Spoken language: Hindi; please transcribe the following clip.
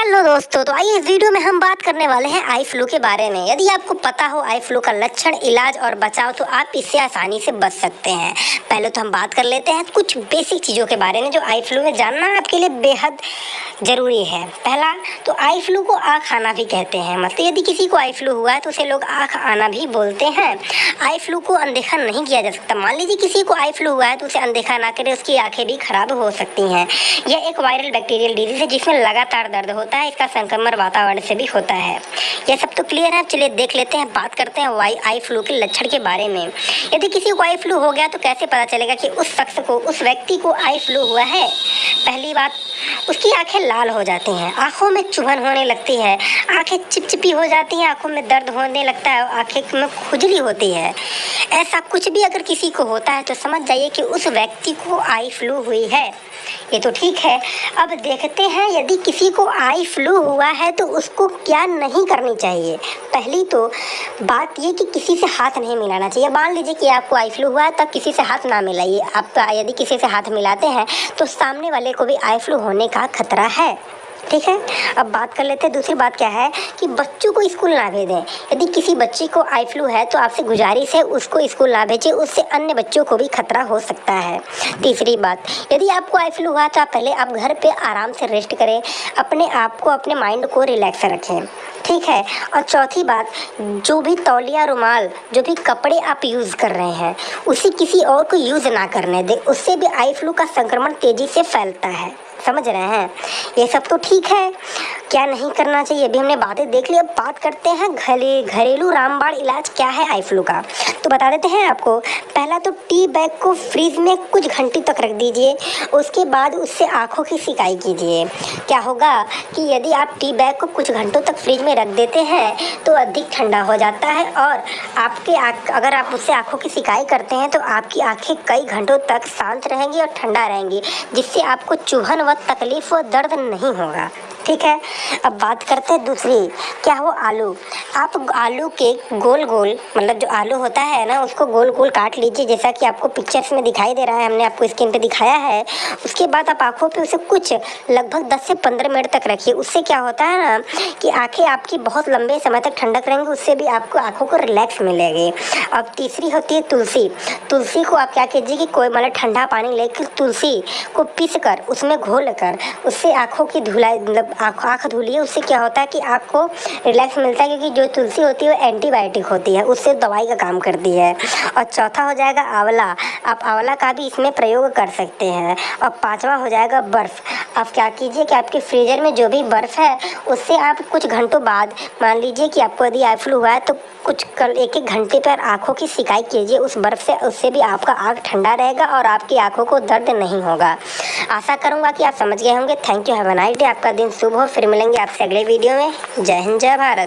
हेलो दोस्तों, तो आइए इस वीडियो में हम बात करने वाले हैं आई फ्लू के बारे में। यदि आपको पता हो आई फ्लू का लक्षण, इलाज और बचाव तो आप इससे आसानी से बच सकते हैं। पहले तो हम बात कर लेते हैं कुछ बेसिक चीज़ों के बारे में जो आई फ्लू में जानना आपके लिए बेहद ज़रूरी है। पहला तो आई फ्लू को आँख आना भी कहते हैं। मतलब यदि किसी को आई फ्लू हुआ है तो उसे लोग आँख आना भी बोलते हैं। आई फ्लू को अनदेखा नहीं किया जा सकता। मान लीजिए किसी को आई फ्लू हुआ है तो उसे अनदेखा ना करें, उसकी आँखें भी खराब हो सकती हैं। यह एक वायरल बैक्टीरियल डिजीज है जिसमें लगातार दर्द होता है। इसका संक्रमण वातावरण से भी होता है। यह सब तो क्लियर है। चलिए देख लेते हैं, बात करते हैं आई फ्लू के लक्षण के बारे में। यदि किसी को आई फ्लू हो गया तो कैसे पता चलेगा कि उस शख्स को, उस व्यक्ति को आई फ्लू हुआ है? पहली बात, उसकी आंखें लाल हो जाती हैं, आंखों में चुभन होने लगती है, आंखें चिपचिपी हो जाती हैं, आंखों में दर्द होने लगता है, आंखें में खुजली होती है। ऐसा कुछ भी अगर किसी को होता है तो समझ जाइए कि उस व्यक्ति को आई फ्लू हुई है। ये तो ठीक है। अब देखते हैं यदि किसी को आई फ्लू हुआ है तो उसको क्या नहीं करनी चाहिए। पहली तो बात ये कि किसी से हाथ नहीं मिलाना चाहिए। मान लीजिए कि आपको आई फ्लू हुआ है तब किसी से हाथ ना मिलाइए। आप यदि किसी से हाथ मिलाते हैं तो सामने वाले को भी आई फ्लू होने का खतरा है। ठीक है। अब बात कर लेते हैं, दूसरी बात क्या है कि बच्चों को स्कूल ना भेजें। यदि किसी बच्चे को आई फ्लू है तो आपसे गुजारिश है उसको स्कूल ना भेजें, उससे अन्य बच्चों को भी खतरा हो सकता है। तीसरी बात, यदि आपको आई फ्लू हुआ तो आप घर पे आराम से रेस्ट करें, अपने आप को, अपने माइंड को रिलैक्स रखें। ठीक है। और चौथी बात, जो भी तौलिया, रुमाल, जो भी कपड़े आप यूज़ कर रहे हैं उसे किसी और को यूज़ ना करने दें। उससे भी आई फ्लू का संक्रमण तेज़ी से फैलता है। समझ रहे हैं? ये सब तो ठीक है। क्या नहीं करना चाहिए अभी हमने बातें देख ली। अब बात करते हैं घरेलू रामबाण इलाज क्या है आई फ्लू का, तो बता देते हैं आपको। पहला तो टी बैग को फ्रीज में कुछ घंटे तक रख दीजिए, उसके बाद उससे आँखों की सिकाई कीजिए। क्या होगा कि यदि आप टी बैग को कुछ घंटों तक फ्रिज में रख देते हैं तो अधिक ठंडा हो जाता है और अगर आप उससे आँखों की सिकाई करते हैं तो आपकी आँखें कई घंटों तक शांत रहेंगी और ठंडा रहेंगी, जिससे आपको चुभन व तकलीफ व दर्द नहीं होगा। ठीक है। अब बात करते हैं दूसरी, क्या हो आलू। आप आलू के गोल गोल, मतलब जो आलू होता है ना, उसको गोल गोल काट लीजिए जैसा कि आपको पिक्चर्स में दिखाई दे रहा है, हमने आपको स्क्रीन पे दिखाया है। उसके बाद आप आँखों पे उसे कुछ लगभग 10 से 15 मिनट तक रखिए। उससे क्या होता है ना कि आँखें आपकी बहुत लंबे समय तक ठंडक रहेंगी, उससे भी आपको आँखों को रिलैक्स मिलेगी। अब तीसरी होती है तुलसी। तुलसी को आप क्या कीजिए कि कोई मतलब ठंडा पानी लेकर तुलसी को पीस कर उसमें घोल कर उससे आँखों की धुलाई, मतलब आँख धुलिए। उससे क्या होता है कि आँख को रिलैक्स मिलता है, क्योंकि जो तुलसी होती है वो एंटीबायोटिक होती है, उससे दवाई का काम करती है। और चौथा हो जाएगा आंवला। आप आंवला का भी इसमें प्रयोग कर सकते हैं। और पांचवा हो जाएगा बर्फ़। आप क्या कीजिए कि आपके फ्रीजर में जो भी बर्फ़ है उससे आप कुछ घंटों बाद, मान लीजिए कि आपको यदि आई फ्लू हुआ है तो एक एक घंटे पर आँखों की सिकाई कीजिए उस बर्फ़ से। उससे भी आपका आँख ठंडा रहेगा और आपकी आँखों को दर्द नहीं होगा। आशा करूँगा कि आप समझ गए होंगे। Thank you, have a nice day. आपका दिन शुभ हो। फिर मिलेंगे आपसे अगले वीडियो में। जय हिंद, जय भारत।